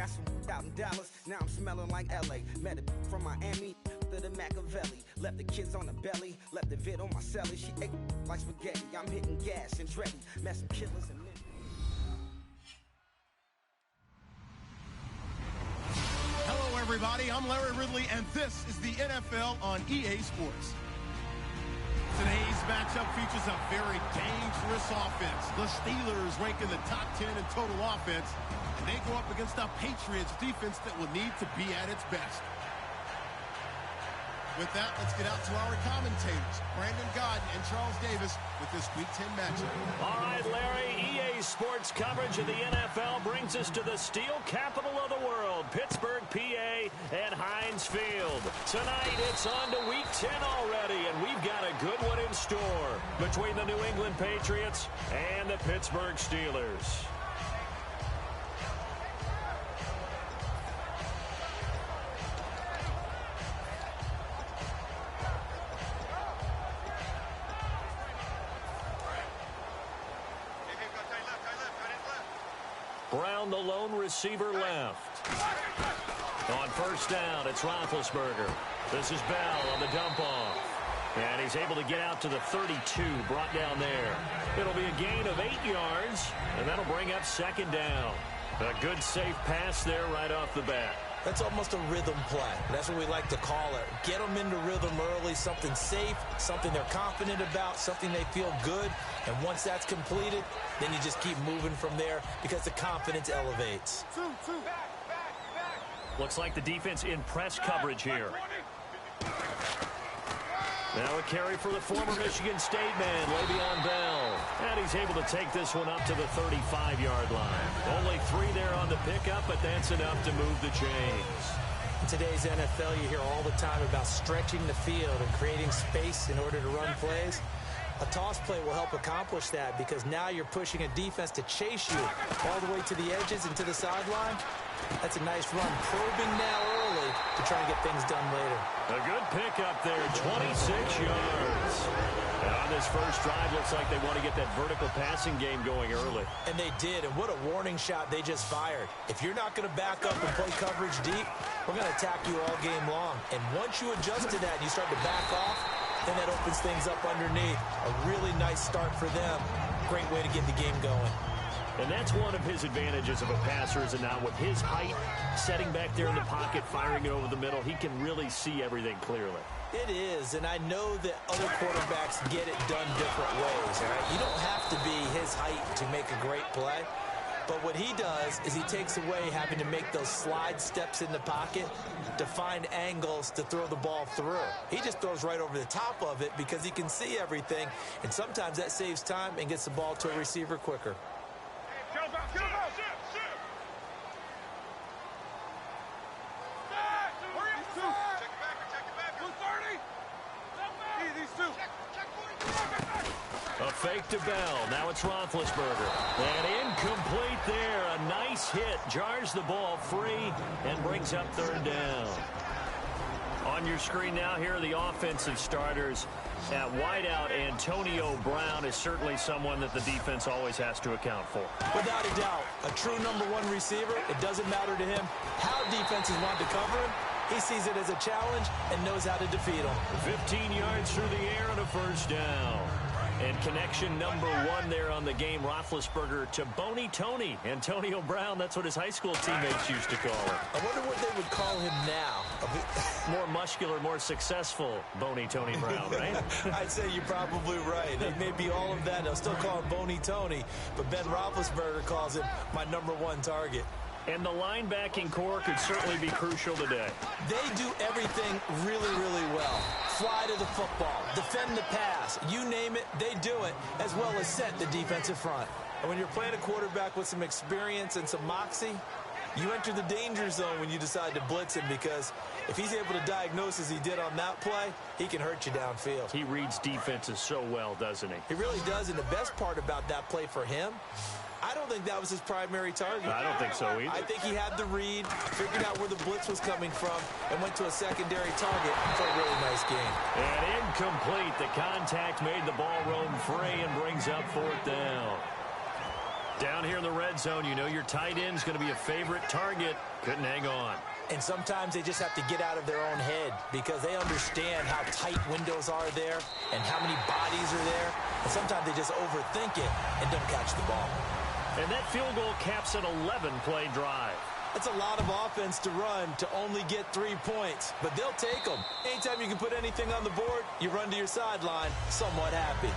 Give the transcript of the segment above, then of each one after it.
got some out in Dallas, now I'm smelling like LA. Met a from Miami to the Machiavelli. Left the kids on the belly, left the vid on my celly. She ate like spaghetti, I'm hitting gas and Dreddy. Met some killers and Hello, everybody. I'm Larry Ridley, and this is the NFL on EA Sports. Today's matchup features a very dangerous offense. The Steelers rank in the top 10 in total offense, and they go up against a Patriots defense that will need to be at its best. With that, let's get out to our commentators, Brandon Godden and Charles Davis, with this Week 10 matchup. All right, Larry, EA Sports coverage of the NFL brings us to the steel capital of the world, Pittsburgh, PA, and Heinz Field. Tonight, it's on to Week 10 already, and we've got a good one in store between the New England Patriots and the Pittsburgh Steelers. Brown, the lone receiver, left. On first down, it's Roethlisberger. This is Bell on the dump-off. And he's able to get out to the 32, brought down there. It'll be a gain of 8 yards, and that'll bring up second down. A good, safe pass there right off the bat. That's almost a rhythm play. That's what we like to call it. Get them into rhythm early, something safe, something they're confident about, something they feel good. And once that's completed, then you just keep moving from there because the confidence elevates. Looks like the defense in press coverage here. Now a carry for the former Michigan State man, Le'Veon Bell. And he's able to take this one up to the 35-yard line. Only 3 there on the pickup, but that's enough to move the chains. In today's NFL, you hear all the time about stretching the field and creating space in order to run plays. A toss play will help accomplish that because now you're pushing a defense to chase you all the way to the edges and to the sideline. That's a nice run, probing now early to try and get things done later. A good pickup there, 26 yards. And on this first drive, looks like they want to get that vertical passing game going early. And they did, and what a warning shot they just fired. If you're not going to back up and play coverage deep, we're going to attack you all game long. And once you adjust to that and you start to back off, then that opens things up underneath. A really nice start for them. Great way to get the game going. And that's one of his advantages of a passer, is that now with his height, setting back there in the pocket, firing it over the middle, he can really see everything clearly. It is, and I know that other quarterbacks get it done different ways, all right? You don't have to be his height to make a great play. But what he does is he takes away having to make those slide steps in the pocket to find angles to throw the ball through. He just throws right over the top of it because he can see everything, and sometimes that saves time and gets the ball to a receiver quicker. A fake to Bell. Now it's Roethlisberger. And incomplete there. A nice hit. Jars the ball free and brings up third down. On your screen now, here are the offensive starters. At wideout, Antonio Brown is certainly someone that the defense always has to account for. Without a doubt, a true #1 receiver. It doesn't matter to him how defenses want to cover him. He sees it as a challenge and knows how to defeat them. 15 yards through the air and a first down. And connection #1 there on the game, Roethlisberger to Boney Tony. Antonio Brown, that's what his high school teammates used to call him. I wonder what they would call him now. More muscular, more successful Boney Tony Brown, right? I'd say you're probably right. It may be all of that. They'll still call him Boney Tony, but Ben Roethlisberger calls him my #1 target. And the linebacking core could certainly be crucial today. They do everything really, really well. Fly to the football, defend the pass, you name it, they do it, as well as set the defensive front. And when you're playing a quarterback with some experience and some moxie, you enter the danger zone when you decide to blitz him, because if he's able to diagnose as he did on that play, he can hurt you downfield. He reads defenses so well, doesn't he? He really does, and the best part about that play for him, I don't think that was his primary target. I don't think so either. I think he had the read, figured out where the blitz was coming from, and went to a secondary target for a really nice game. And incomplete. The contact made the ball roam free and brings up fourth down. Down here in the red zone, you know your tight end's going to be a favorite target. Couldn't hang on. And sometimes they just have to get out of their own head because they understand how tight windows are there and how many bodies are there. And sometimes they just overthink it and don't catch the ball. And that field goal caps an 11-play drive. That's a lot of offense to run to only get 3 points, but they'll take them. Anytime you can put anything on the board, you run to your sideline somewhat happy.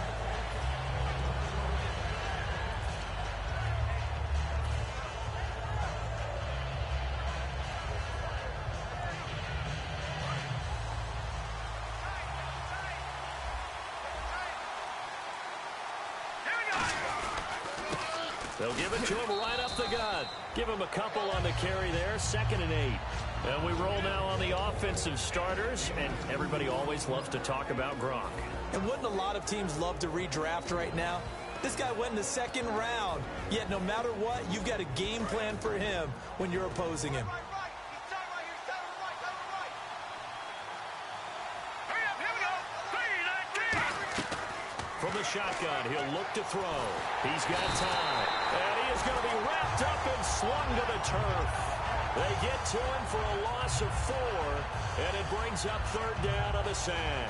They'll give it to him right up the gut. Give him a couple on the carry there, 2nd and 8. And we roll now on the offensive starters, and everybody always loves to talk about Gronk. And wouldn't a lot of teams love to redraft right now? This guy went in the 2nd round, yet no matter what, you've got a game plan for him when you're opposing him. From the shotgun, he'll look to throw. He's got time. And he is going to be wrapped up and slung to the turf. They get to him for a loss of 4, and it brings up 3rd down on the sack.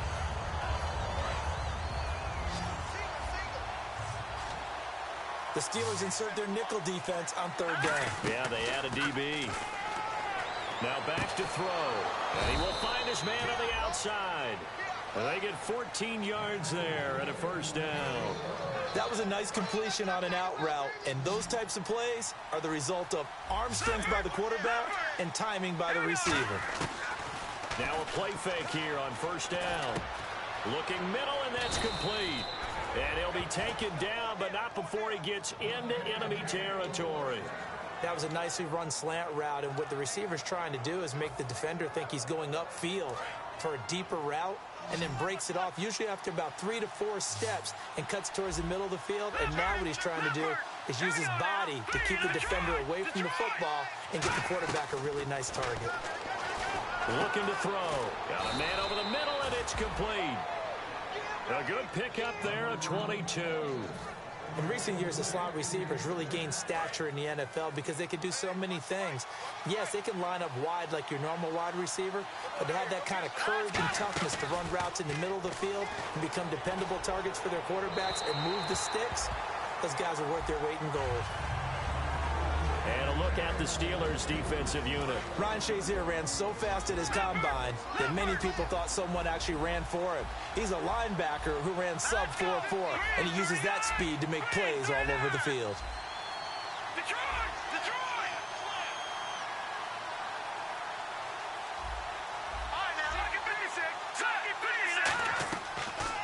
The Steelers insert their nickel defense on 3rd down. Yeah, they add a DB. Now back to throw. And he will find his man on the outside. And they get 14 yards there and a 1st down. That was a nice completion on an out route, and those types of plays are the result of arm strength by the quarterback and timing by the receiver. Now a play fake here on 1st down. Looking middle, and that's complete. And he'll be taken down, but not before he gets into enemy territory. That was a nicely run slant route, and what the receiver's trying to do is make the defender think he's going upfield for a deeper route, and then breaks it off, usually after about 3 to 4 steps, and cuts towards the middle of the field. And now what he's trying to do is use his body to keep the defender away from the football and get the quarterback a really nice target. Looking to throw. Got a man over the middle, and it's complete. A good pickup there, a 22. In recent years, the slot receivers really gained stature in the NFL because they can do so many things. Yes, they can line up wide like your normal wide receiver, but they have that kind of courage and toughness to run routes in the middle of the field and become dependable targets for their quarterbacks and move the sticks. Those guys are worth their weight in gold. And a look at the Steelers' defensive unit. Ryan Shazier ran so fast at his combine that many people thought someone actually ran for him. He's a linebacker who ran sub 4.4, and he uses that speed to make plays all over the field.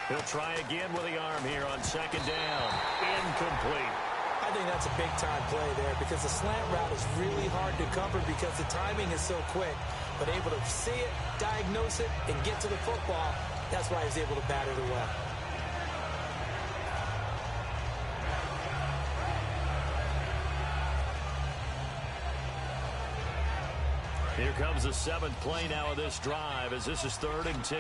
He'll try again with the arm here on 2nd down. Incomplete. I think that's a big-time play there because the slant route is really hard to cover because the timing is so quick. But able to see it, diagnose it, and get to the football, that's why he's able to bat it away. Here comes the 7th play now of this drive as this is 3rd and 10.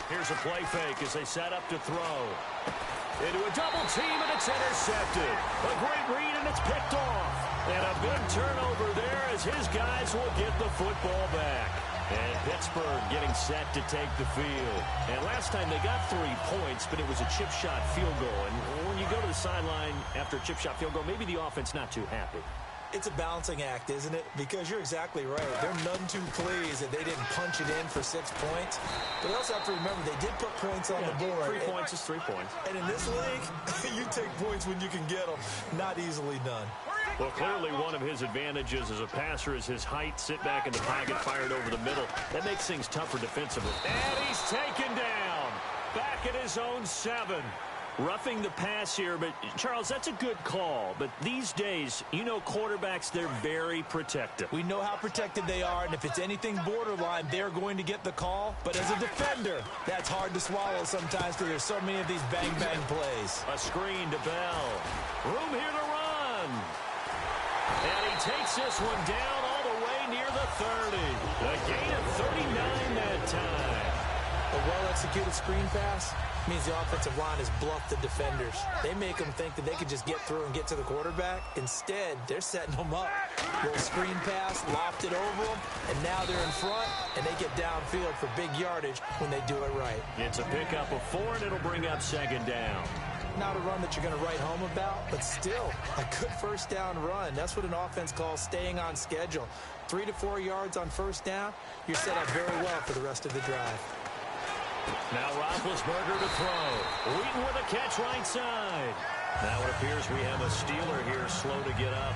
Here's a play fake as they set up to throw. Into a double team, and it's intercepted. A great read, and it's picked off. And a big turnover there as his guys will get the football back. And Pittsburgh getting set to take the field. And last time they got 3 points, but it was a chip shot field goal. And when you go to the sideline after a chip shot field goal, maybe the offense not too happy. It's a balancing act, isn't it? Because you're exactly right. They're none too pleased that they didn't punch it in for 6 points. But you also have to remember they did put points on the board. 3 points is 3 points. And in this league, you take points when you can get them. Not easily done. Well, clearly one of his advantages as a passer is his height. Sit back in the pocket, fired over the middle. That makes things tougher defensively. And he's taken down. Back at his own 7. Roughing the pass here, but Charles, that's a good call. But these days, you know quarterbacks, they're very protective. We know how protected they are, and if it's anything borderline, they're going to get the call. But as a defender, that's hard to swallow sometimes because there's so many of these bang-bang plays. A screen to Bell. Room here to run. And he takes this one down all the way near the 30. A gain of 39 that time. A well-executed screen pass means the offensive line has bluffed the defenders. They make them think that they can just get through and get to the quarterback. Instead, they're setting them up. Little screen pass, loft it over them, and now they're in front, and they get downfield for big yardage when they do it right. It's a pickup of 4, and it'll bring up second down. Not a run that you're going to write home about, but still a good first down run. That's what an offense calls staying on schedule. 3 to 4 yards on first down, you're set up very well for the rest of the drive. Now Roethlisberger to throw. Wheaton with a catch right side. Now it appears we have a Steeler here slow to get up.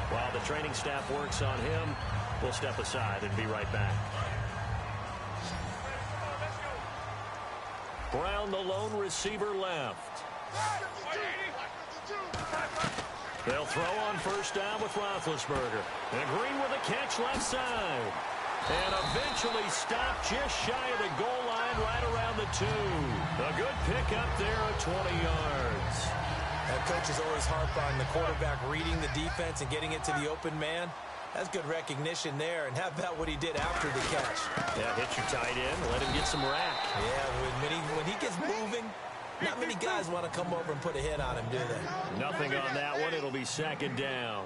While the training staff works on him, we'll step aside and be right back. Brown, the lone receiver, left. They'll throw on first down with Roethlisberger. And Green with a catch left side. And eventually stopped just shy of the goal line right around the 2. A good pickup there at 20 yards. That coach is always harp on the quarterback reading the defense and getting it to the open man. That's good recognition there. And how about what he did after the catch? Yeah, hit your tight end, let him get some rack. Yeah, when he gets moving, not many guys want to come over and put a hit on him, do they? Nothing on that one. It'll be second down.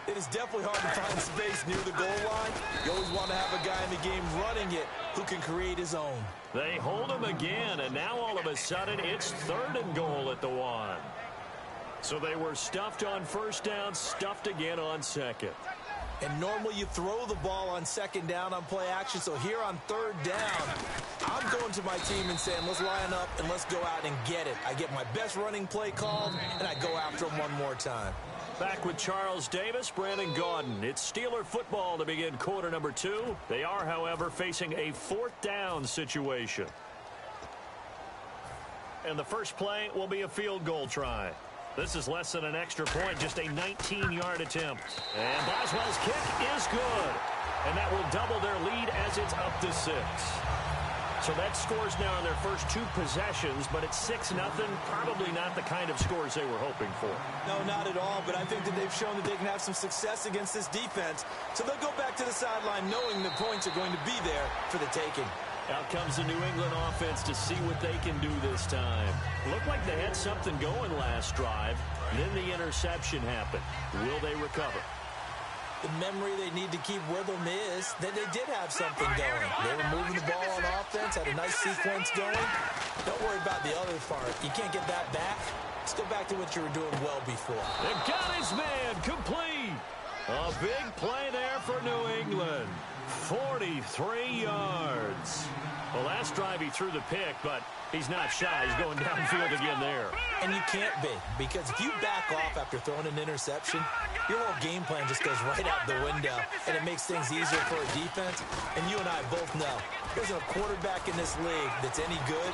It is definitely hard to find space near the goal line. You always want to have a guy in the game running it who can create his own. They hold him again, and now all of a sudden it's 3rd and goal at the 1. So they were stuffed on first down, stuffed again on second. And normally you throw the ball on second down on play action. So here on 3rd down, I'm going to my team and saying, let's line up and let's go out and get it. I get my best running play called, and I go after him one more time. Back with Charles Davis, Brandon Gaudin. It's Steeler football to begin quarter number 2. They are, however, facing a 4th down situation. And the first play will be a field goal try. This is less than an extra point, just a 19-yard attempt. And Boswell's kick is good. And that will double their lead as it's up to 6. So that scores now on their first 2 possessions, but it's 6-0. Probably not the kind of scores they were hoping for. No, not at all, but I think that they've shown that they can have some success against this defense. So they'll go back to the sideline knowing the points are going to be there for the taking. Out comes the New England offense to see what they can do this time. Looked like they had something going last drive. Then the interception happened. Will they recover? The memory they need to keep with them is that they did have something going. They were moving the ball on offense, had a nice sequence going. Don't worry about the other part. You can't get that back. Let's go back to what you were doing well before. They've got his man complete. A big play there for New England. 43 yards. Well, last drive he threw the pick, but he's not shy. He's going downfield again there. And you can't be, because if you back off after throwing an interception, your whole game plan just goes right out the window, and it makes things easier for a defense. And you and I both know there's a quarterback in this league that's any good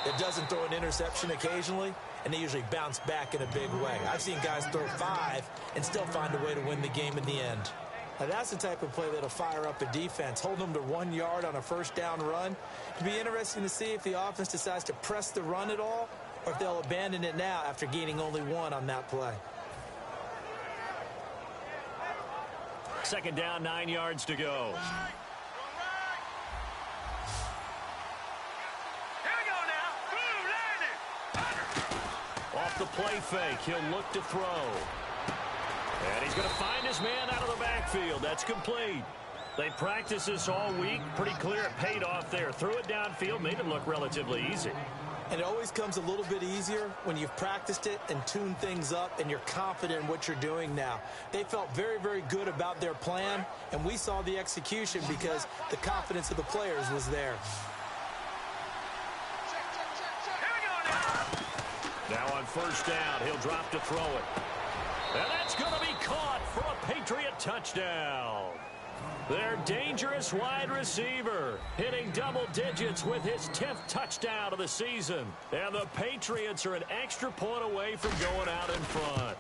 that doesn't throw an interception occasionally, and they usually bounce back in a big way. I've seen guys throw 5 and still find a way to win the game in the end. Now, that's the type of play that'll fire up a defense. Hold them to 1 yard on a first down run. It'll be interesting to see if the offense decides to press the run at all, or if they'll abandon it now after gaining only 1 on that play. Second down, 9 yards to go. Off the play fake, he'll look to throw. And he's going to find his man out of the backfield. That's complete. They practiced this all week. Pretty clear it paid off there. Threw it downfield, made it look relatively easy. And it always comes a little bit easier when you've practiced it and tuned things up and you're confident in what you're doing now. They felt very, very good about their plan, and we saw the execution because the confidence of the players was there. Now on first down, he'll drop to throw it. And that's going to be caught for a Patriot touchdown. Their dangerous wide receiver hitting double digits with his 10th touchdown of the season. And the Patriots are an extra point away from going out in front.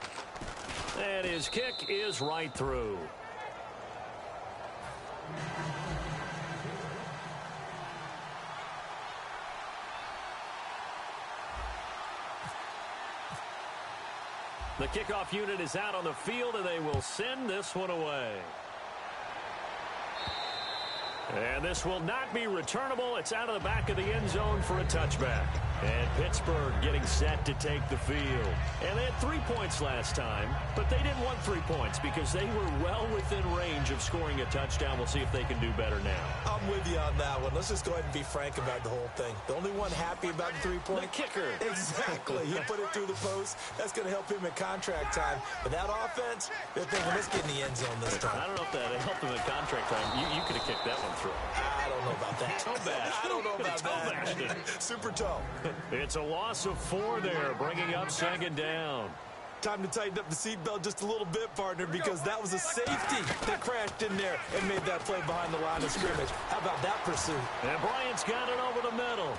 And his kick is right through. The kickoff unit is out on the field, and they will send this one away. And this will not be returnable. It's out of the back of the end zone for a touchback. And Pittsburgh getting set to take the field. And they had 3 points last time, but they didn't want 3 points because they were well within range of scoring a touchdown. We'll see if they can do better now. I'm with you on that one. Let's just go ahead and be frank about the whole thing. The only one happy about the 3-point? The kicker. Exactly. He put it through the post. That's going to help him in contract time. But that offense, they're thinking, let's get in the end zone this time. I don't know if that helped him in contract time. You could have kicked that one through. I don't know about that. Toe bash. I don't know about that. Super toe. It's a loss of 4 there, bringing up second down. Time to tighten up the seatbelt just a little bit, partner, because that was a safety that crashed in there and made that play behind the line of scrimmage. How about that pursuit? And Bryant's got it over the middle.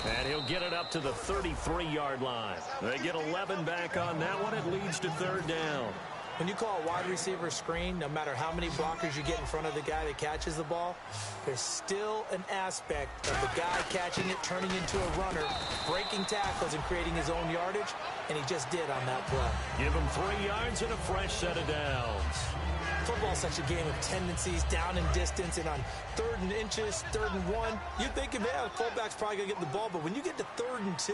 And he'll get it up to the 33-yard line. They get 11 back on that one. It leads to third down. When you call a wide receiver screen, no matter how many blockers you get in front of the guy that catches the ball, there's still an aspect of the guy catching it, turning into a runner, breaking tackles and creating his own yardage, and he just did on that play. Give him 3 yards and a fresh set of downs. Football's such a game of tendencies, down and distance, and on 3rd and inches, 3rd and 1, you're thinking, man, the fullback's probably going to get the ball, but when you get to 3rd and 2,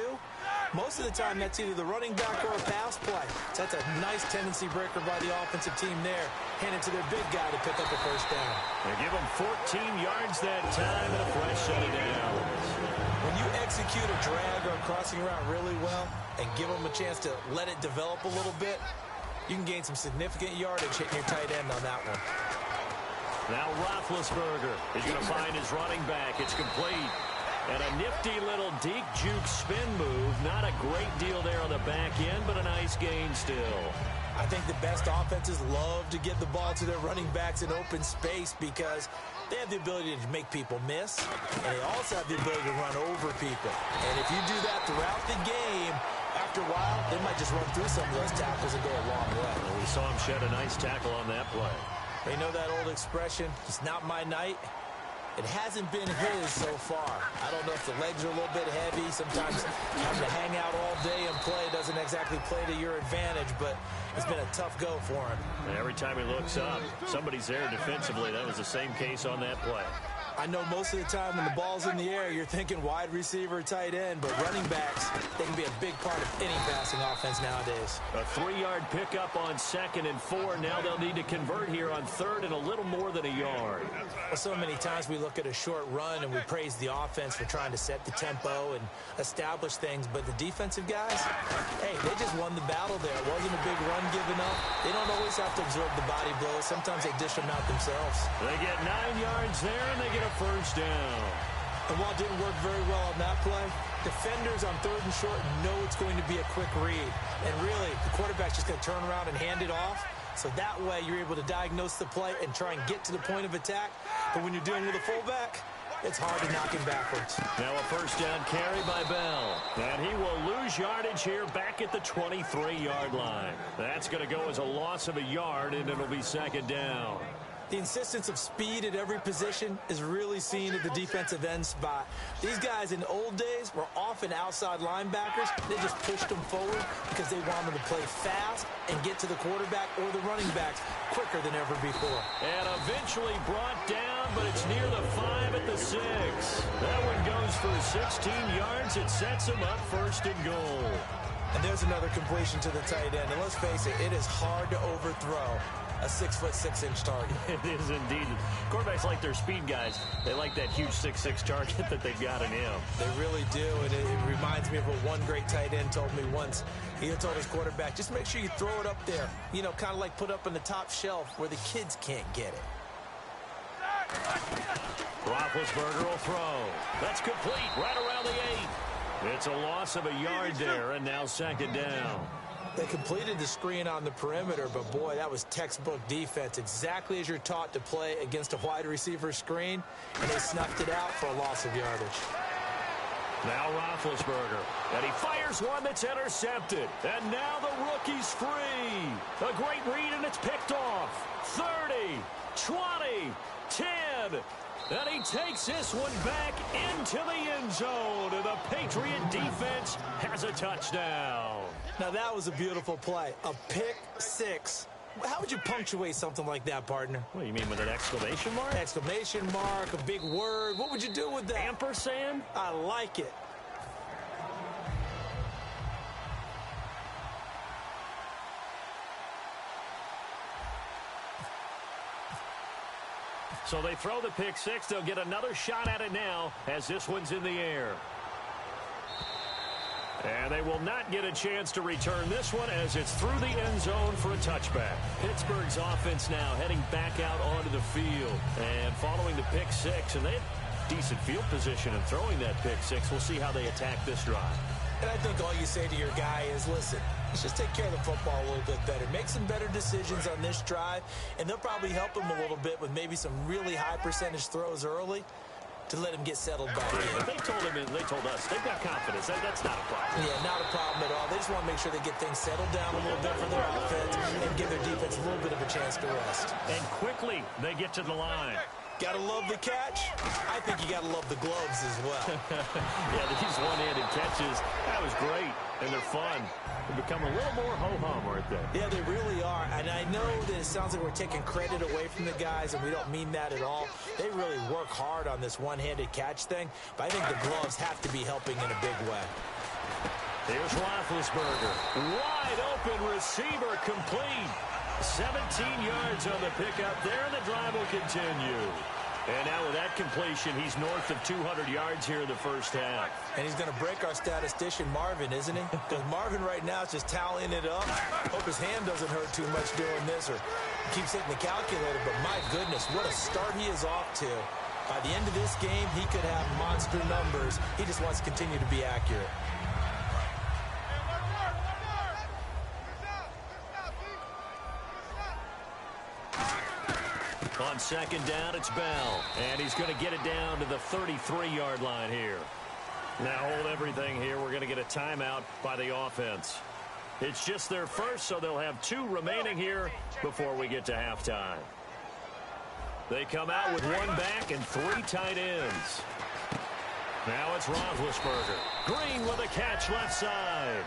most of the time that's either the running back or a pass play. So that's a nice tendency breaker by the offensive team there. Hand it to their big guy to pick up a first down. They give him 14 yards that time and a fresh set of downs. When you execute a drag or a crossing route really well and give them a chance to let it develop a little bit, you can gain some significant yardage hitting your tight end on that one. Now Roethlisberger is going to find his running back. It's complete. And a nifty little deke juke spin move. Not a great deal there on the back end, but a nice gain still. I think the best offenses love to get the ball to their running backs in open space because they have the ability to make people miss, and they also have the ability to run over people. And if you do that throughout the game, after a while, they might just run through some of those tackles and go a long way. Well, we saw him shed a nice tackle on that play. You know that old expression, it's not my night? It hasn't been his so far. I don't know if the legs are a little bit heavy. Sometimes having to hang out all day and play doesn't exactly play to your advantage, but it's been a tough go for him. And every time he looks up, somebody's there defensively. That was the same case on that play. I know most of the time when the ball's in the air, you're thinking wide receiver, tight end, but running backs, they can be a big part of any passing offense nowadays. A 3-yard pickup on 2nd and 4. Now they'll need to convert here on 3rd and a little more than a yard. Well, so many times we look at a short run and we praise the offense for trying to set the tempo and establish things, but the defensive guys, hey, they just won the battle there. It wasn't a big run given up. They don't always have to absorb the body blows. Sometimes they dish them out themselves. They get 9 yards there, and they get a first down. And while it didn't work very well on that play, defenders on 3rd and short know it's going to be a quick read. And really, the quarterback's just going to turn around and hand it off. So that way, you're able to diagnose the play and try and get to the point of attack. But when you're dealing with a fullback, it's hard to knock him backwards. Now a first down carry by Bell. And he will lose yardage here back at the 23-yard line. That's going to go as a loss of a yard, and it'll be 2nd down. The insistence of speed at every position is really seen at the defensive end spot. These guys in the old days were often outside linebackers. They just pushed them forward because they wanted to play fast and get to the quarterback or the running backs quicker than ever before. And eventually brought down, but it's near the 5 at the 6. That one goes for 16 yards. It sets him up 1st and goal. And there's another completion to the tight end. And let's face it, it is hard to overthrow a 6'6" target. It is indeed. Quarterbacks like their speed guys. They like that huge 6'6" target that they've got in him. They really do, and it reminds me of what one great tight end told me once. He told his quarterback, just make sure you throw it up there. You know, kind of like put up on the top shelf where the kids can't get it. Roethlisberger will throw. That's complete right around the 8. It's a loss of a yard there, and now 2nd down. They completed the screen on the perimeter, but boy, that was textbook defense. Exactly as you're taught to play against a wide receiver screen, and they snuffed it out for a loss of yardage. Now Roethlisberger, and he fires one that's intercepted. And now the rookie's free. A great read, and it's picked off. 30, 20, 10. And he takes this one back into the end zone. And the Patriot defense has a touchdown. Now that was a beautiful play. A pick 6 How would you punctuate something like that, partner? What do you mean, with an exclamation mark? Exclamation mark, a big word. What would you do with that? Ampersand? I like it. So they throw the pick six. They'll get another shot at it now as this one's in the air. And they will not get a chance to return this one as it's through the end zone for a touchback. Pittsburgh's offense now heading back out onto the field. And following the pick six, and they had decent field position in throwing that pick six. We'll see how they attack this drive. And I think all you say to your guy is, listen, let's just take care of the football a little bit better. Make some better decisions on this drive, and they'll probably help him a little bit with maybe some really high percentage throws early to let him get settled back in. They told us they've got confidence. That's not a problem. Yeah, not a problem at all. They just want to make sure they get things settled down a little bit for their offense and give their defense a little bit of a chance to rest. And quickly, they get to the line. Gotta love the catch. I think you gotta love the gloves as well. Yeah, these one-handed catches, that was great, and they're fun. They become a little more ho-hum, aren't they? Yeah, they really are. And I know that it sounds like we're taking credit away from the guys, and we don't mean that at all. They really work hard on this one-handed catch thing, but I think the gloves have to be helping in a big way. Here's Roethlisberger. Wide open receiver complete. 17 yards on the pickup there, and the drive will continue. And now with that completion, he's north of 200 yards here in the first half. And he's going to break our statistician, Marvin, isn't he? Because Marvin right now is just tallying it up. Hope his hand doesn't hurt too much doing this, or keeps hitting the calculator. But my goodness, what a start he is off to. By the end of this game, he could have monster numbers. He just wants to continue to be accurate. On second down, it's Bell. And he's going to get it down to the 33-yard line here. Now hold everything here. We're going to get a timeout by the offense. It's just their first, so they'll have 2 remaining here before we get to halftime. They come out with 1 back and 3 tight ends. Now it's Roethlisberger. Green with a catch left side.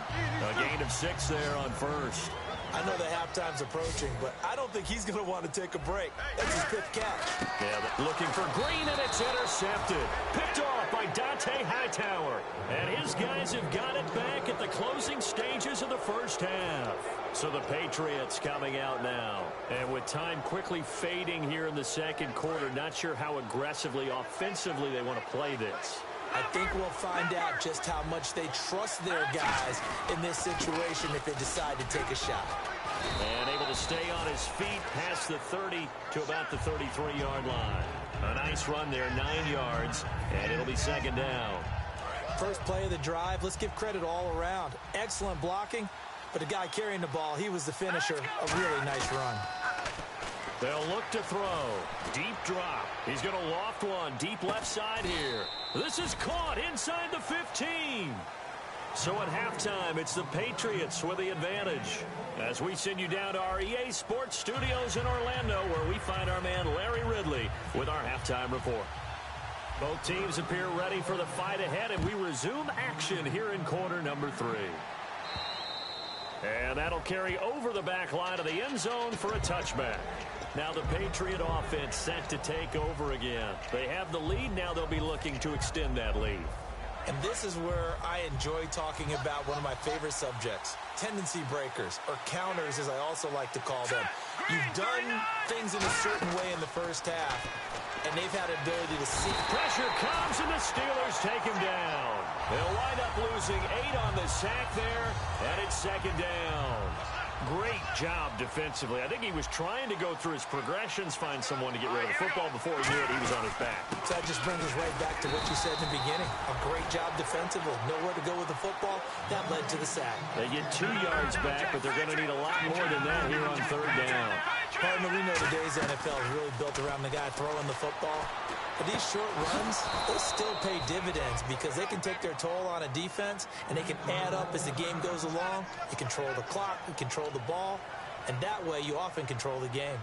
A gain of 6 there on first. I know that halftime's approaching, but I don't think he's going to want to take a break. That's his 5th catch. Yeah, looking for Green, and it's intercepted. Picked off by Dante Hightower. And his guys have got it back at the closing stages of the first half. So the Patriots coming out now. And with time quickly fading here in the second quarter, not sure how aggressively, offensively they want to play this. I think we'll find out just how much they trust their guys in this situation if they decide to take a shot. And able to stay on his feet past the 30 to about the 33-yard line. A nice run there, 9 yards, and it'll be second down. First play of the drive, let's give credit all around. Excellent blocking, but the guy carrying the ball, he was the finisher. A really nice run. They'll look to throw. Deep drop. He's going to loft one. Deep left side here. This is caught inside the 15. So at halftime, it's the Patriots with the advantage. As we send you down to our EA Sports Studios in Orlando, where we find our man Larry Ridley with our halftime report. Both teams appear ready for the fight ahead, and we resume action here in quarter number 3. And that'll carry over the back line of the end zone for a touchback. Now the Patriot offense set to take over again. They have the lead. Now they'll be looking to extend that lead. And this is where I enjoy talking about one of my favorite subjects, tendency breakers, or counters as I also like to call them. You've done things in a certain way in the first half, and they've had an ability to see. Pressure comes, and the Steelers take him down. They'll wind up losing 8 on the sack there, and it's second down. Great job defensively. I think he was trying to go through his progressions, find someone to get rid of the football. Before he knew it, he was on his back. So that just brings us right back to what you said in the beginning. A great job defensively. Nowhere to go with the football. That led to the sack. They get 2 yards back, but they're going to need a lot more than that here on third down. Partner, we know today's NFL is really built around the guy throwing the football. But these short runs, they still pay dividends because they can take their toll on a defense, and they can add up as the game goes along. You control the clock, you control the ball, and that way you often control the game.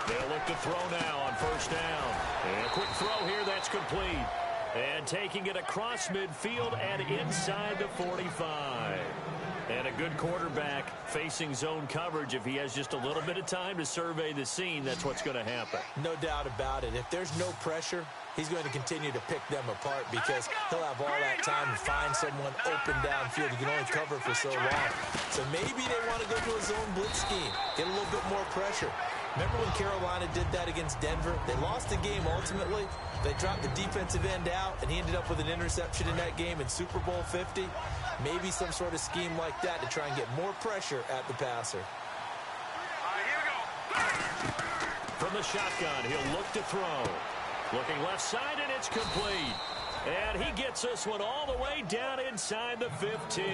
They'll look to throw now on first down. And a quick throw here, that's complete. And taking it across midfield and inside the 45. And a good quarterback facing zone coverage. If he has just a little bit of time to survey the scene, that's what's going to happen. No doubt about it. If there's no pressure, he's going to continue to pick them apart because he'll have all that time to find someone open downfield. You can only cover for so long. So maybe they want to go to a zone blitz scheme, get a little bit more pressure. Remember when Carolina did that against Denver? They lost the game ultimately. They dropped the defensive end out, and he ended up with an interception in that game in Super Bowl 50. Maybe some sort of scheme like that to try and get more pressure at the passer. From the shotgun, he'll look to throw. Looking left side, and it's complete. And he gets this one all the way down inside the 15.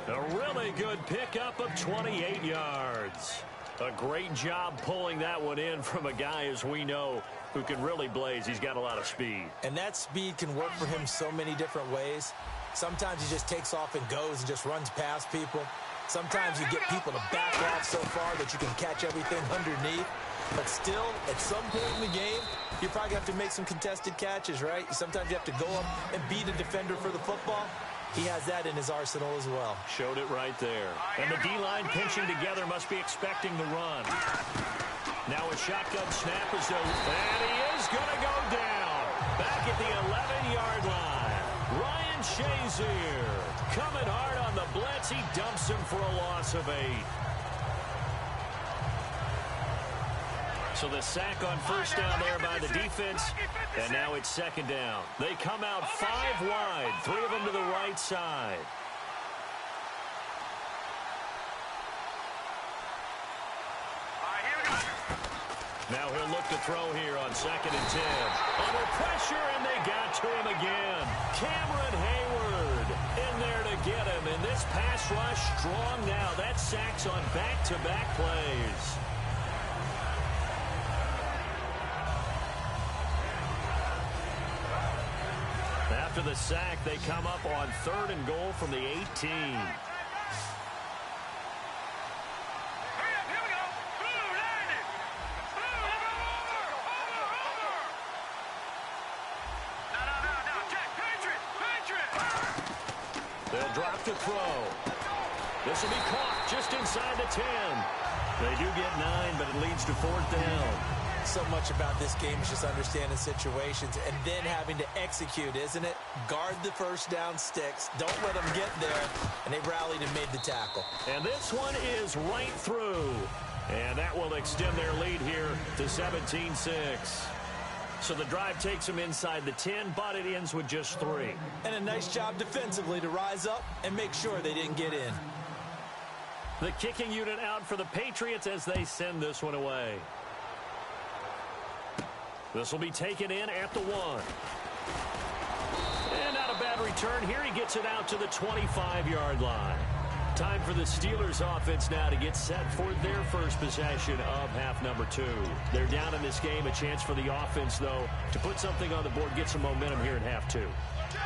A really good pickup of 28 yards. A great job pulling that one in from a guy, as we know, who can really blaze. He's got a lot of speed. And that speed can work for him so many different ways. Sometimes he just takes off and goes and just runs past people. Sometimes you get people to back off so far that you can catch everything underneath. But still, at some point in the game, you probably have to make some contested catches, right? Sometimes you have to go up and beat a defender for the football. He has that in his arsenal as well. Showed it right there. And the D-line pinching together must be expecting the run. Now a shotgun snap is over. And he is going to go down. Back at the 11-yard line. Ryan Shazier coming hard on the blitz. He dumps him for a loss of 8. So the sack on first down there by the defense, and now it's second down. They come out 5 wide, 3 of them to the right side. Now he'll look to throw here on 2nd and 10. Under pressure, and they got to him again. Cameron Hayward in there to get him, and this pass rush strong now. That sacks on back-to-back plays. After the sack, they come up on 3rd and goal from the 18. They'll drop to throw. This will be caught just inside the 10. They do get 9, but it leads to 4th down. So much about this game is just understanding situations and then having to execute, isn't it? Guard the first down sticks. Don't let them get there. And they rallied and made the tackle. And this one is right through. And that will extend their lead here to 17-6. So the drive takes them inside the 10, but it ends with just 3. And a nice job defensively to rise up and make sure they didn't get in. The kicking unit out for the Patriots as they send this one away. This will be taken in at the 1. And not a bad return here. He gets it out to the 25-yard line. Time for the Steelers offense now to get set for their first possession of half number 2. They're down in this game. A chance for the offense, though, to put something on the board, get some momentum here in half 2.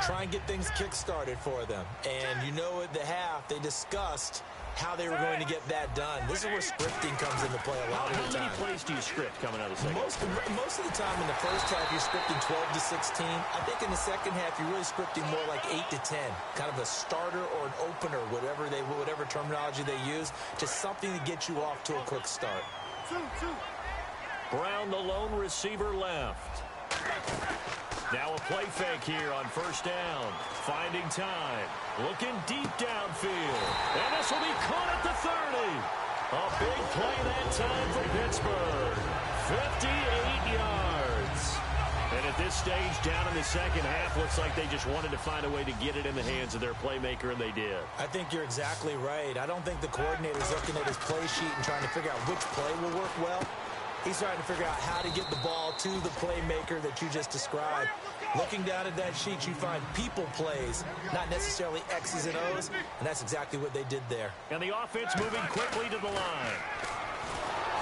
Try and get things kick-started for them. And you know at the half, they discussed how they were going to get that done. This is where scripting comes into play a lot of the time. How many plays do you script coming out of the second? Most of the time in the first half, you're scripting 12 to 16. I think in the second half, you're really scripting more like 8 to 10. Kind of a starter or an opener, whatever terminology they use, just something to get you off to a quick start. Brown, the lone receiver, left. Now a play fake here on first down. Finding time. Looking deep downfield. And this will be caught at the 30. A big play that time for Pittsburgh. 58 yards. And at this stage, down in the second half, looks like they just wanted to find a way to get it in the hands of their playmaker, and they did. I think you're exactly right. I don't think the coordinator's looking at his play sheet and trying to figure out which play will work well. He's trying to figure out how to get the ball to the playmaker that you just described. Looking down at that sheet, you find people plays, not necessarily X's and O's, and that's exactly what they did there. And the offense moving quickly to the line.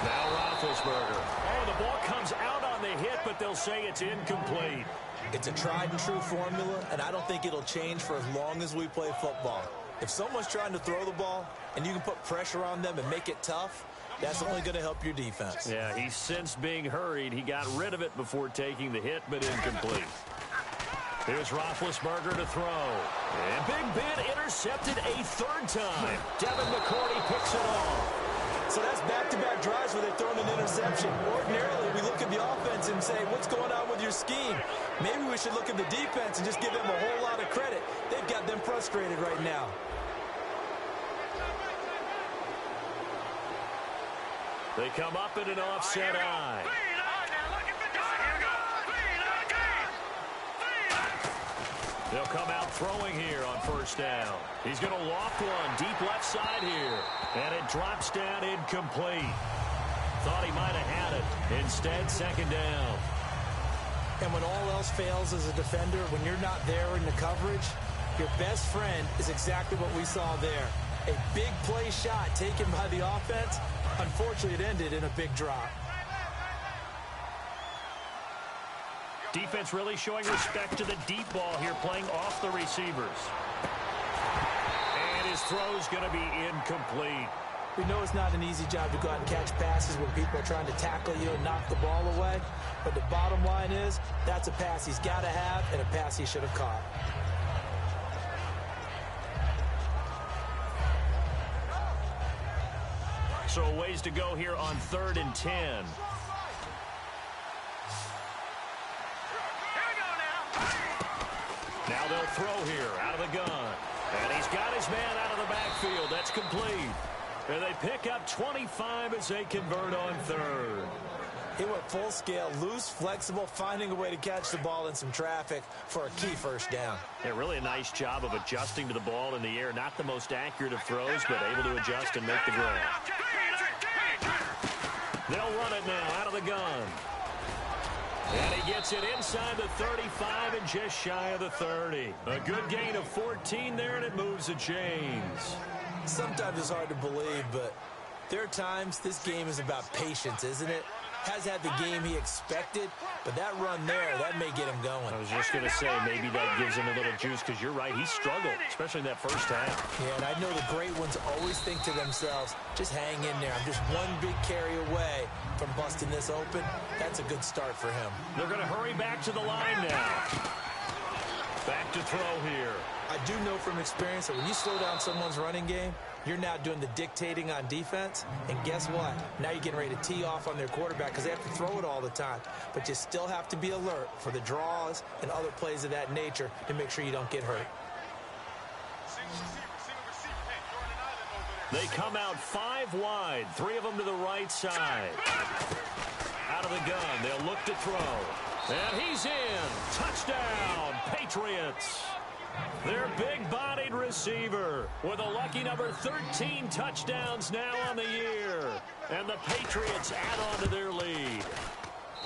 Now Roethlisberger. Oh, the ball comes out on the hit, but they'll say it's incomplete. It's a tried-and-true formula, and I don't think it'll change for as long as we play football. If someone's trying to throw the ball and you can put pressure on them and make it tough, That's only going to help your defense. Yeah, he sensed being hurried. He got rid of it before taking the hit, but incomplete. Here's Roethlisberger to throw. And Big Ben intercepted a third time. Devin McCourty picks it off. So that's back-to-back drives where they're throwing an interception. Ordinarily, we look at the offense and say, what's going on with your scheme? Maybe we should look at the defense and just give them a whole lot of credit. They've got them frustrated right now. They come up in an offset eye. They'll come out throwing here on first down. He's going to loft one deep left side here. And it drops down incomplete. Thought he might have had it. Instead, second down. And when all else fails as a defender, when you're not there in the coverage, your best friend is exactly what we saw there. A big play shot taken by the offense. Unfortunately, it ended in a big drop. Defense really showing respect to the deep ball here, playing off the receivers. And his throw's going to be incomplete. We know it's not an easy job to go out and catch passes when people are trying to tackle you and knock the ball away. But the bottom line is, that's a pass he's got to have and a pass he should have caught. So a ways to go here on 3rd and 10. Now they'll throw here out of the gun. And he's got his man out of the backfield. That's complete. And they pick up 25 as they convert on 3rd. He went full scale, loose, flexible, finding a way to catch the ball in some traffic for a key first down. Yeah, really a nice job of adjusting to the ball in the air. Not the most accurate of throws, but able to adjust and make the grab. They'll run it now out of the gun. And he gets it inside the 35 and just shy of the 30. A good gain of 14 there, and it moves the chains. Sometimes it's hard to believe, but there are times this game is about patience, isn't it? Has had the game he expected, but that run there, that may get him going. I was just going to say, maybe that gives him a little juice, because you're right, he struggled, especially in that first half. Yeah, and I know the great ones always think to themselves, just hang in there. I'm just one big carry away from busting this open. That's a good start for him. They're going to hurry back to the line now. Back to throw here. I do know from experience that when you slow down someone's running game, you're now doing the dictating on defense. And guess what? Now you're getting ready to tee off on their quarterback because they have to throw it all the time. But you still have to be alert for the draws and other plays of that nature to make sure you don't get hurt. They come out 5 wide, 3 of them to the right side. Out of the gun, they'll look to throw. And he's in. Touchdown, Patriots. Their big-bodied receiver with a lucky number 13 touchdowns now on the year. And the Patriots add on to their lead.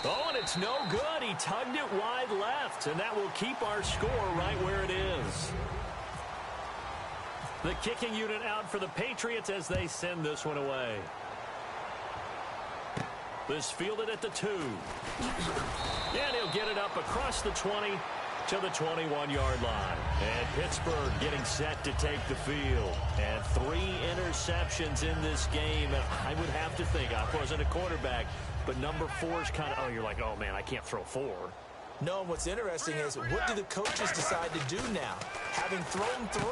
Oh, and it's no good. He tugged it wide left, and that will keep our score right where it is. The kicking unit out for the Patriots as they send this one away. This fielded at the 2. And he'll get it up across the 20 to the 21-yard line. And Pittsburgh getting set to take the field. And 3 interceptions in this game. And I would have to think, I wasn't a quarterback, but number 4 is kind of, oh, you're like, oh, man, I can't throw 4. No, and what's interesting is, what do the coaches decide to do now? Having thrown 3,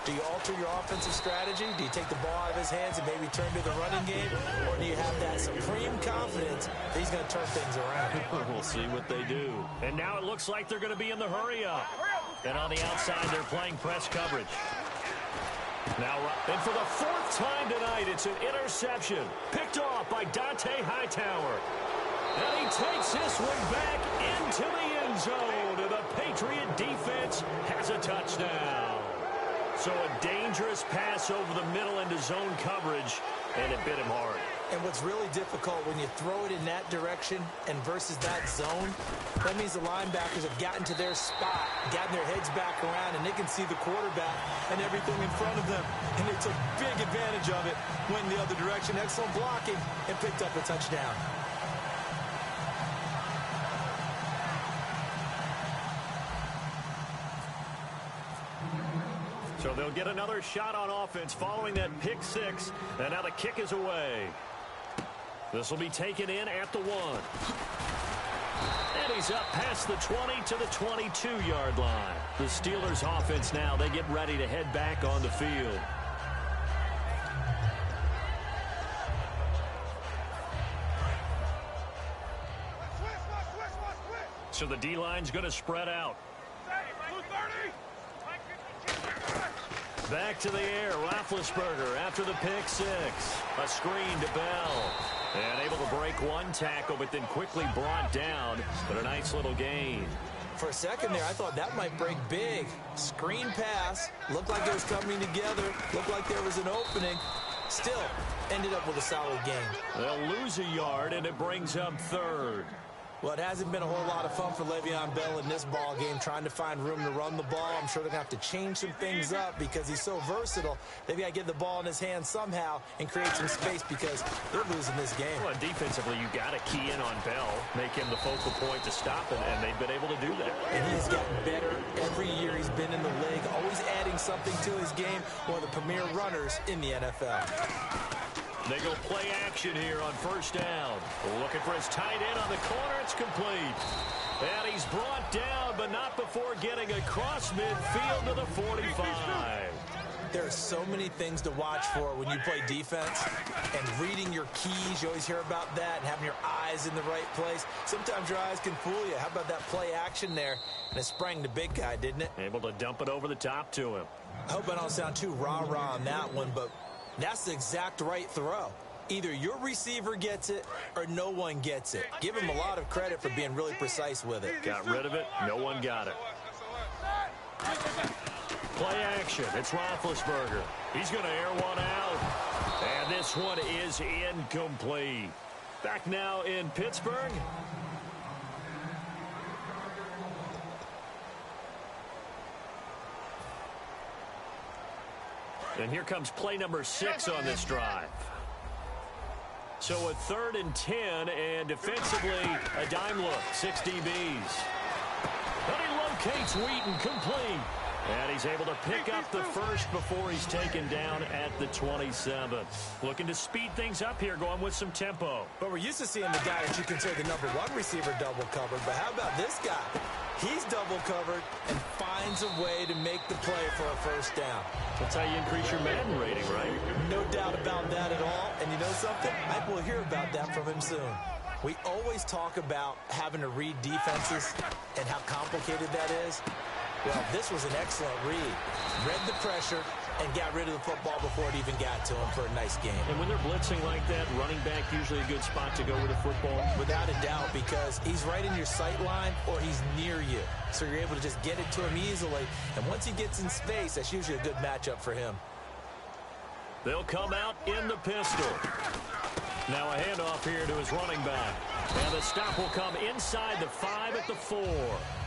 do you alter your offensive strategy? Do you take the ball out of his hands and maybe turn to the running game? Or do you have that supreme confidence that he's going to turn things around? We'll see what they do. And now it looks like they're going to be in the hurry-up. And on the outside, they're playing press coverage. Now, and for the 4th time tonight, it's an interception. Picked off by Dante Hightower. And he takes this one back into the end zone. And the Patriot defense has a touchdown. So a dangerous pass over the middle into zone coverage, and it bit him hard. And what's really difficult when you throw it in that direction and versus that zone, that means the linebackers have gotten to their spot, gotten their heads back around, and they can see the quarterback and everything in front of them. And they took big advantage of it, went in the other direction, excellent blocking, and picked up a touchdown. So they'll get another shot on offense following that pick 6, and now the kick is away. This will be taken in at the 1. And he's up past the 20 to the 22-yard line. The Steelers offense now, they get ready to head back on the field. So the D-line's going to spread out. Back to the air, Roethlisberger after the pick 6. A screen to Bell. And able to break one tackle, but then quickly brought down. But a nice little gain. For a second there, I thought that might break big. Screen pass. Looked like it was coming together. Looked like there was an opening. Still, ended up with a solid gain. They'll lose a yard, and it brings up 3rd. Well, it hasn't been a whole lot of fun for Le'Veon Bell in this ball game, trying to find room to run the ball. I'm sure they're going to have to change some things up because he's so versatile. They've got to get the ball in his hands somehow and create some space because they're losing this game. Well, defensively, you got to key in on Bell, make him the focal point to stop it, and they've been able to do that. And he's gotten better every year he's been in the league, always adding something to his game. One of the premier runners in the NFL. They go play action here on 1st down. Looking for his tight end on the corner. It's complete. And he's brought down, but not before getting across midfield to the 45. There are so many things to watch for when you play defense. And reading your keys, you always hear about that, and having your eyes in the right place. Sometimes your eyes can fool you. How about that play action there? And it sprang the big guy, didn't it? Able to dump it over the top to him. I hope I don't sound too rah-rah on that one, but that's the exact right throw. Either your receiver gets it or no one gets it. Give him a lot of credit for being really precise with it. Got rid of it. No one got it. Play action. It's Roethlisberger. He's going to air one out. And this one is incomplete. Back now in Pittsburgh. And here comes play number 6 on this drive. So a 3rd and 10, and defensively, a dime look, 6 DBs. And he locates Wheaton, complete. And he's able to pick up the first before he's taken down at the 27. Looking to speed things up here, going with some tempo. But we're used to seeing the guy that you consider the #1 receiver double covered. But how about this guy? He's double covered and finds a way to make the play for a 1st down. That's how you increase your Madden rating, right? No doubt about that at all. And you know something? I think we'll hear about that from him soon. We always talk about having to read defenses and how complicated that is. Well, this was an excellent read. Read the pressure and got rid of the football before it even got to him for a nice game. And when they're blitzing like that, running back usually a good spot to go with the football? Without a doubt, because he's right in your sight line or he's near you. So you're able to just get it to him easily. And once he gets in space, that's usually a good matchup for him. They'll come out in the pistol. Now a handoff here to his running back. And the stop will come inside the 5 at the 4.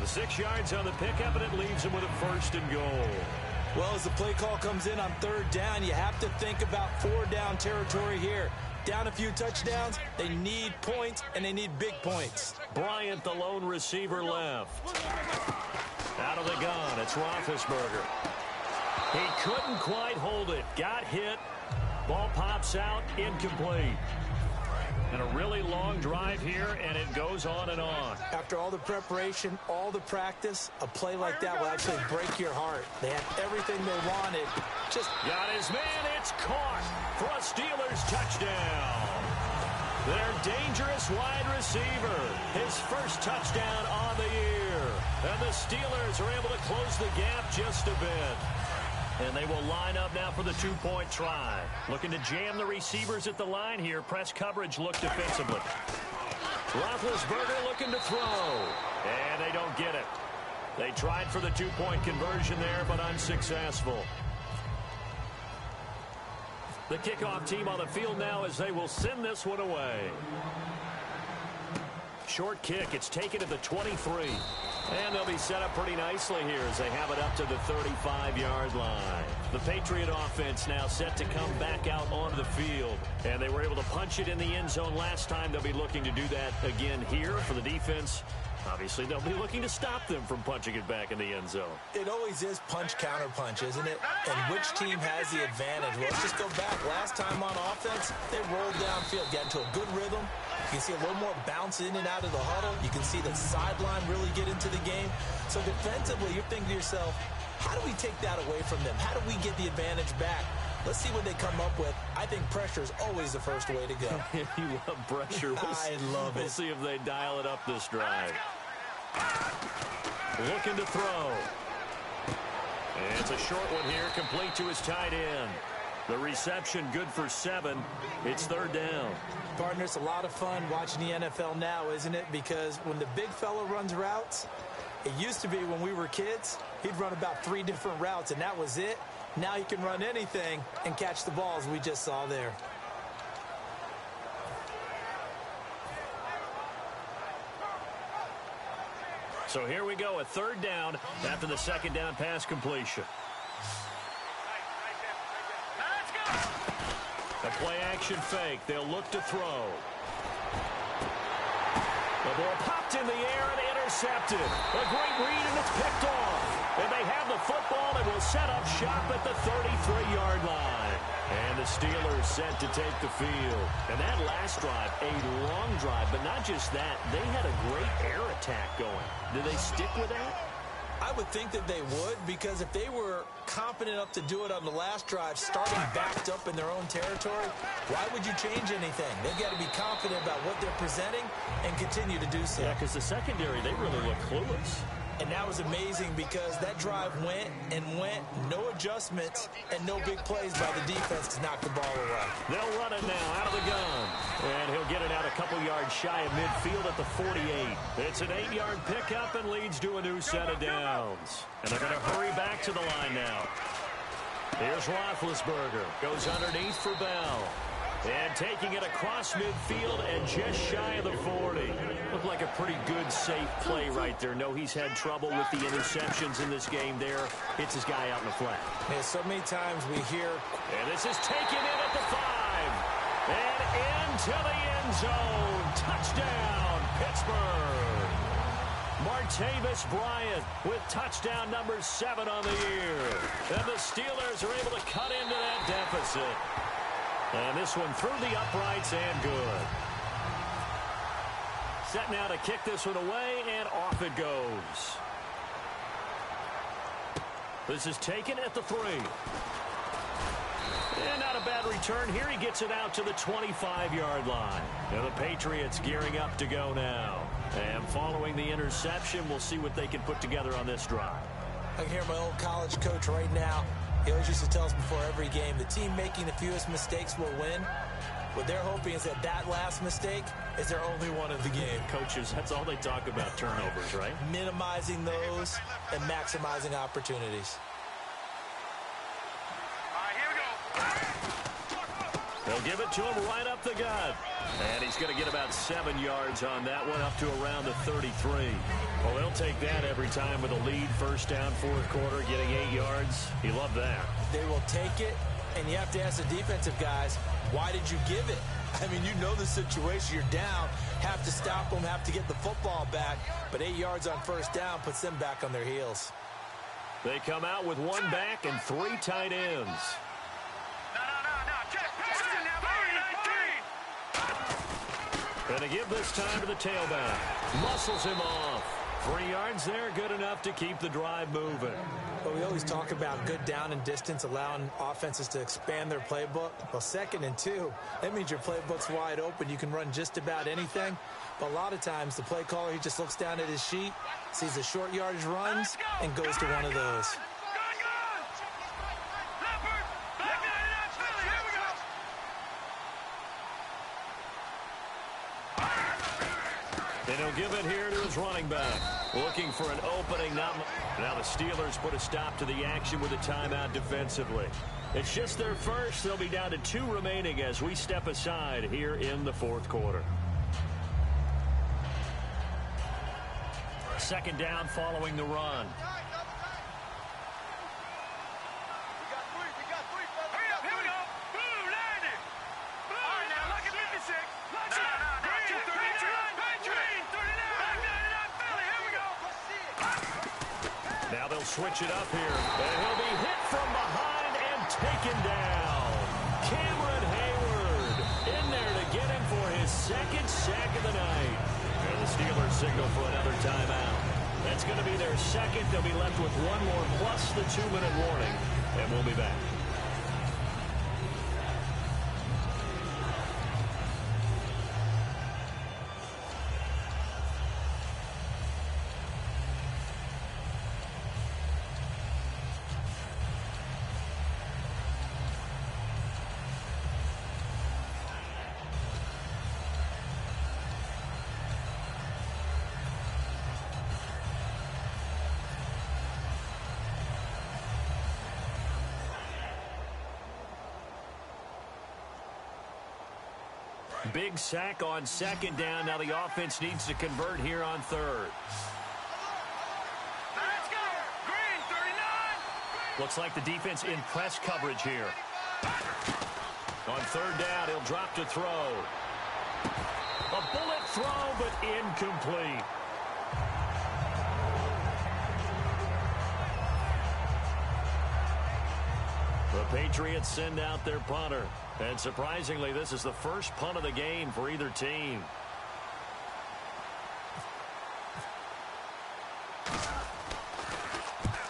The 6 yards on the pickup, and it leaves him with a 1st and goal. Well, as the play call comes in on 3rd down, you have to think about 4-down territory here. Down a few touchdowns, they need points, and they need big points. Bryant, the lone receiver, left. Out of the gun, it's Roethlisberger. He couldn't quite hold it. Got hit. Ball pops out, incomplete. And a really long drive here, and it goes on and on. After all the preparation, all the practice, a play like that will actually break your heart. They had everything they wanted. Just got his man. It's caught for a Steelers touchdown. Their dangerous wide receiver. His 1st touchdown on the year. And the Steelers are able to close the gap just a bit. And they will line up now for the 2-point try. Looking to jam the receivers at the line here. Press coverage look defensively. Roethlisberger looking to throw. And they don't get it. They tried for the 2-point conversion there, but unsuccessful. The kickoff team on the field now as they will send this one away. Short kick. It's taken to the 23. And they'll be set up pretty nicely here as they have it up to the 35-yard line. The Patriot offense now set to come back out onto the field. And they were able to punch it in the end zone last time. They'll be looking to do that again here for the defense. Obviously, they'll be looking to stop them from punching it back in the end zone. It always is punch-counter-punch, isn't it? And which team has the advantage? Well, let's just go back. Last time on offense, they rolled downfield, got into a good rhythm. You can see a little more bounce in and out of the huddle. You can see the sideline really get into the game. So defensively, you're thinking to yourself, how do we take that away from them? How do we get the advantage back? Let's see what they come up with. I think pressure is always the first way to go. You love pressure. I love it. We'll see if they dial it up this drive. Looking to throw. And it's a short one here, complete to his tight end. The reception good for 7. It's 3rd down. Partner, it's a lot of fun watching the NFL now, isn't it? Because when the big fella runs routes, it used to be when we were kids, he'd run about 3 different routes, and that was it. Now he can run anything and catch the balls we just saw there. So here we go, a 3rd down after the 2nd down pass completion. A play-action fake. They'll look to throw. The ball popped in the air and intercepted. A great read, and it's picked off. And they have the football and will set up shop at the 33-yard line. And the Steelers set to take the field. And that last drive, a long drive, but not just that. They had a great air attack going. Do they stick with that? I would think that they would, because if they were confident enough to do it on the last drive, starting backed up in their own territory, why would you change anything? They've got to be confident about what they're presenting and continue to do so. Yeah, because the secondary, they really look clueless. And that was amazing because that drive went and went, no adjustments, and no big plays by the defense to knock the ball away. They'll run it now out of the gun. And he'll get it out a couple yards shy of midfield at the 48. It's an 8-yard pickup and leads to a new set of downs. And they're going to hurry back to the line now. Here's Roethlisberger. Goes underneath for Bell. And taking it across midfield and just shy of the 40. Looked like a pretty good, safe play right there. No, he's had trouble with the interceptions in this game there. Hits his guy out in the flat. Man, so many times we hear... And this is taken in at the 5. And into the end zone. Touchdown, Pittsburgh. Martavis Bryant with touchdown number 7 on the year. And the Steelers are able to cut into that deficit. And this one through the uprights and good. Set now to kick this one away, and off it goes. This is taken at the 3. And not a bad return here. He gets it out to the 25-yard line. And the Patriots gearing up to go now. And following the interception, we'll see what they can put together on this drive. I can hear my old college coach right now. He always used to tell us before every game, the team making the fewest mistakes will win. What they're hoping is that that last mistake is their only one of the game. Coaches, that's all they talk about, turnovers, right? Minimizing those and maximizing opportunities. They'll give it to him right up the gut. And he's going to get about 7 yards on that one, up to around the 33. Well, they'll take that every time with a lead. 1st down, 4th quarter, getting 8 yards. He loved that. They will take it, and you have to ask the defensive guys, why did you give it? I mean, you know the situation. You're down, have to stop them, have to get the football back. But 8 yards on 1st down puts them back on their heels. They come out with 1 back and 3 tight ends. And to give this time to the tailback. Muscles him off. 3 yards there, good enough to keep the drive moving. But we always talk about good down and distance, allowing offenses to expand their playbook. Well, 2nd and 2, that means your playbook's wide open. You can run just about anything. But a lot of times, the play caller, he just looks down at his sheet, sees the short yardage runs, and goes to one of those. And he'll give it here to his running back. Looking for an opening. Now the Steelers put a stop to the action with a timeout defensively. It's just their first. They'll be down to 2 remaining as we step aside here in the 4th quarter. 2nd down following the run. switch it up here. And he'll be hit from behind and taken down. Cameron Hayward in there to get him for his second sack of the night. And the Steelers signal for another timeout. That's going to be their second. They'll be left with one more plus the 2-minute warning. And we'll be back. Big sack on second down. Now the offense needs to convert here on third. Let's go. Green, 39. Looks like the defense in press coverage here. On third down, he'll drop to throw. A bullet throw, but incomplete. The Patriots send out their punter. And surprisingly, this is the first punt of the game for either team.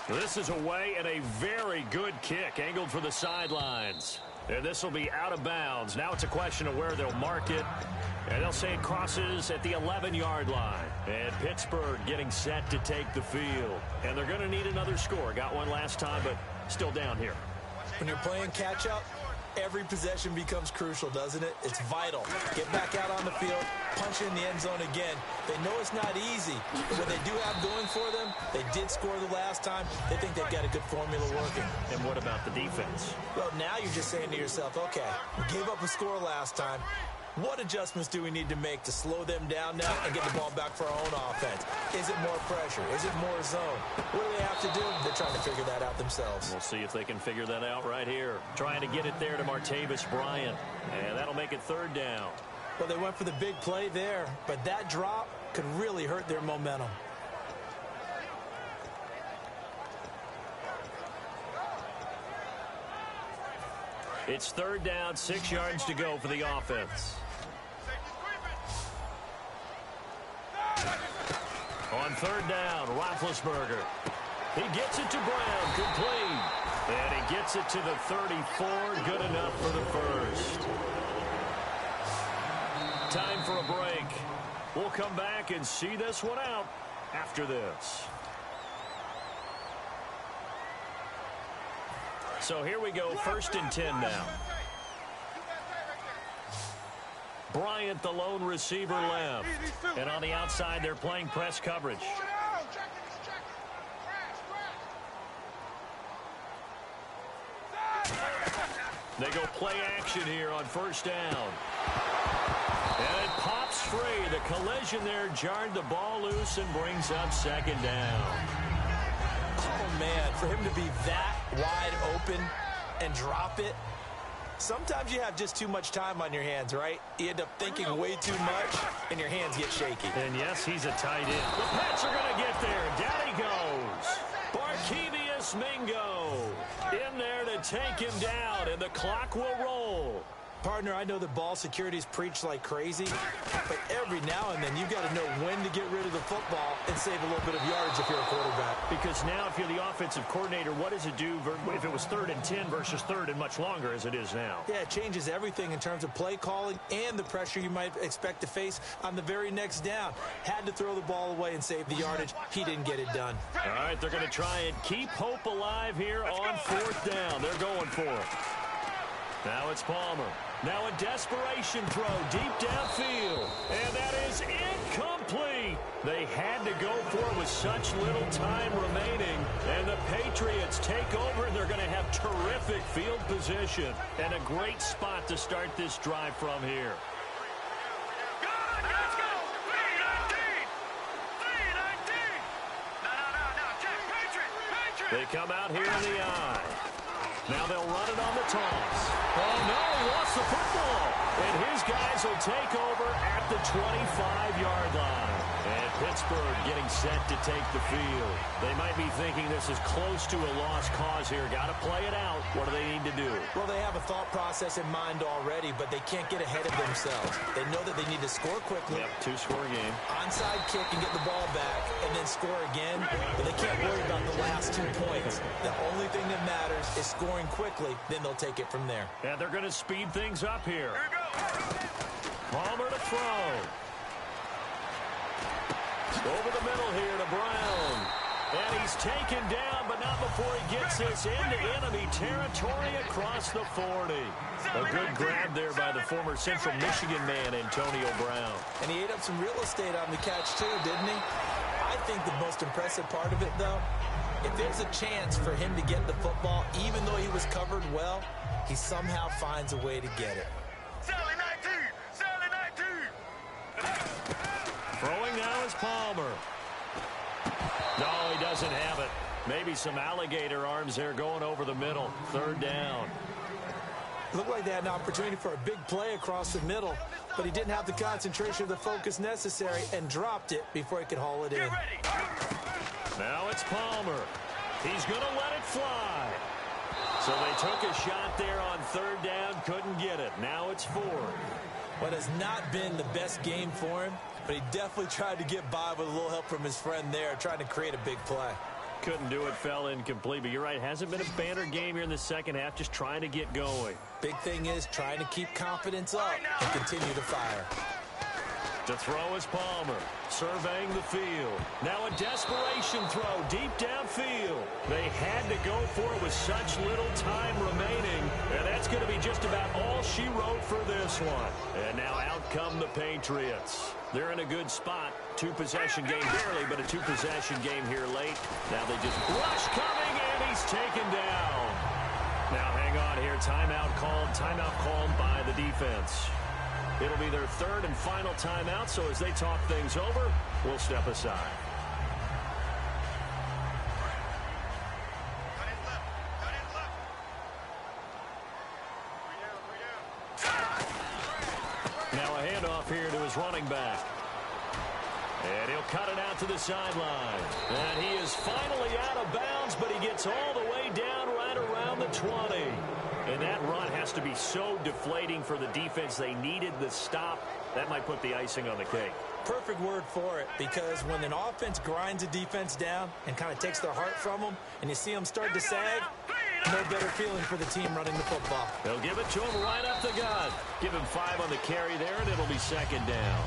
This is away and a very good kick angled for the sidelines. And this will be out of bounds. Now it's a question of where they'll mark it. And they'll say it crosses at the 11-yard line. And Pittsburgh getting set to take the field. And they're going to need another score. Got one last time, but still down here. When you're playing catch-up, every possession becomes crucial, doesn't it? It's vital. Get back out on the field, punch in the end zone again. They know it's not easy, but what they do have going for them, they did score the last time. They think they've got a good formula working. And what about the defense? Well, now you're just saying to yourself, okay, we gave up a score last time. What adjustments do we need to make to slow them down now and get the ball back for our own offense? Is it more pressure? Is it more zone? What do they have to do? They're trying to figure that out themselves. We'll see if they can figure that out right here. Trying to get it there to Martavis Bryant. And that'll make it third down. Well, they went for the big play there, but that drop could really hurt their momentum. It's third down, 6 yards to go for the offense. On third down, Roethlisberger. He gets it to Brown, complete. And he gets it to the 34, good enough for the first. Time for a break. We'll come back and see this one out after this. So here we go, 1st and 10 now. Bryant, the lone receiver, left. And on the outside, they're playing press coverage. They go play action here on 1st down. And it pops free. The collision there jarred the ball loose and brings up 2nd down. Oh, man, for him to be that wide open and drop it. Sometimes you have just too much time on your hands, right? You end up thinking way too much, and your hands get shaky. And yes, he's a tight end. The Pats are going to get there. Down he goes. Barkevius Mingo in there to take him down, and the clock will roll. Partner, I know that ball security's preached like crazy, but every now and then you've got to know when to get rid of the football and save a little bit of yardage if you're a quarterback. Because now if you're the offensive coordinator, what does it do if it was 3rd and 10 versus 3rd and much longer as it is now? Yeah, it changes everything in terms of play calling and the pressure you might expect to face on the very next down. Had to throw the ball away and save the yardage. He didn't get it done. All right, they're going to try and keep hope alive here on 4th down. They're going for it. Now it's Palmer. Now a desperation throw deep downfield. And that is incomplete. They had to go for it with such little time remaining. And the Patriots take over, and they're going to have terrific field position. And a great spot to start this drive from here. Let's go. 3-19. 3-19. No. Check. Patriot. They come out here in the eye. Now they'll run it on the toss. Oh, no, he lost the football. And his guys will take over at the 25-yard line. And Pittsburgh getting set to take the field. They might be thinking this is close to a lost cause here. Got to play it out. What do they need to do? Well, they have a thought process in mind already, but they can't get ahead of themselves. They know that they need to score quickly. Yep, two-score game. Onside kick and get the ball back and then score again, but they can't worry about the last 2 points. The only thing that matters is scoring quickly, then they'll take it from there. And they're going to speed things up here. Palmer to throw. Over the middle here to Brown. And he's taken down, but not before he gets this into enemy territory across the 40. A good grab there by the former Central Michigan man, Antonio Brown. And he ate up some real estate on the catch, too, didn't he? I think the most impressive part of it, though, if there's a chance for him to get the football, even though he was covered well, he somehow finds a way to get it. Sally 19! Sally 19! Throwing now is Palmer. No, he doesn't have it. Maybe some alligator arms there going over the middle. Third down. Looked like they had an opportunity for a big play across the middle, but he didn't have the concentration or the focus necessary and dropped it before he could haul it in. Get ready! Now it's Palmer. He's going to let it fly. So they took a shot there on third down, couldn't get it. Now it's fourth. What has not been the best game for him, but he definitely tried to get by with a little help from his friend there, trying to create a big play. Couldn't do it, fell incomplete, but you're right, hasn't been a banner game here in the second half, just trying to get going. Big thing is trying to keep confidence up and continue to fire. To throw is Palmer, surveying the field. Now a desperation throw deep downfield. They had to go for it with such little time remaining, and that's going to be just about all she wrote for this one. And now out come the Patriots. They're in a good spot. Two-possession game barely, but a two-possession game here late. Now they just rush coming, and he's taken down. Now hang on here. Timeout called by the defense. It'll be their third and final timeout, so as they talk things over, we'll step aside. Now a handoff here to his running back. And he'll cut it out to the sideline. And he is finally out of bounds, but he gets all the way down right around the 20. And that run has to be so deflating for the defense. They needed the stop. That might put the icing on the cake. Perfect word for it, because when an offense grinds a defense down and kind of takes their heart from them, and you see them start to sag, no better feeling for the team running the football. They'll give it to him right up the gut. Give him 5 on the carry there, and it'll be second down.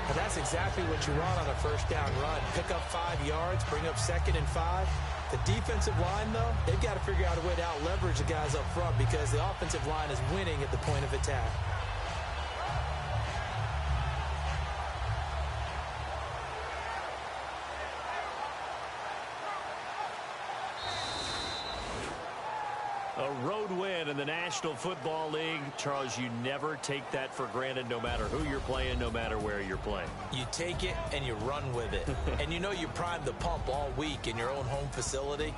But that's exactly what you want on a first down run. Pick up 5 yards, bring up second and 5. The defensive line, though, they've got to figure out a way to out-leverage the guys up front because the offensive line is winning at the point of attack. A road win in the National Football League. Charles, you never take that for granted no matter who you're playing, no matter where you're playing. You take it and you run with it. And you know you primed the pump all week in your own home facility.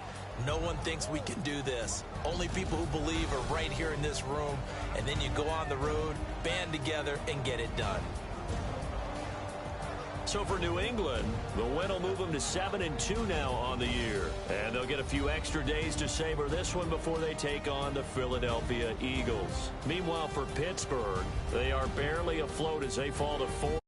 No one thinks we can do this. Only people who believe are right here in this room. And then you go on the road, band together, and get it done. So for New England, the win will move them to 7-2 now on the year. And they'll get a few extra days to savor this one before they take on the Philadelphia Eagles. Meanwhile, for Pittsburgh, they are barely afloat as they fall to 4.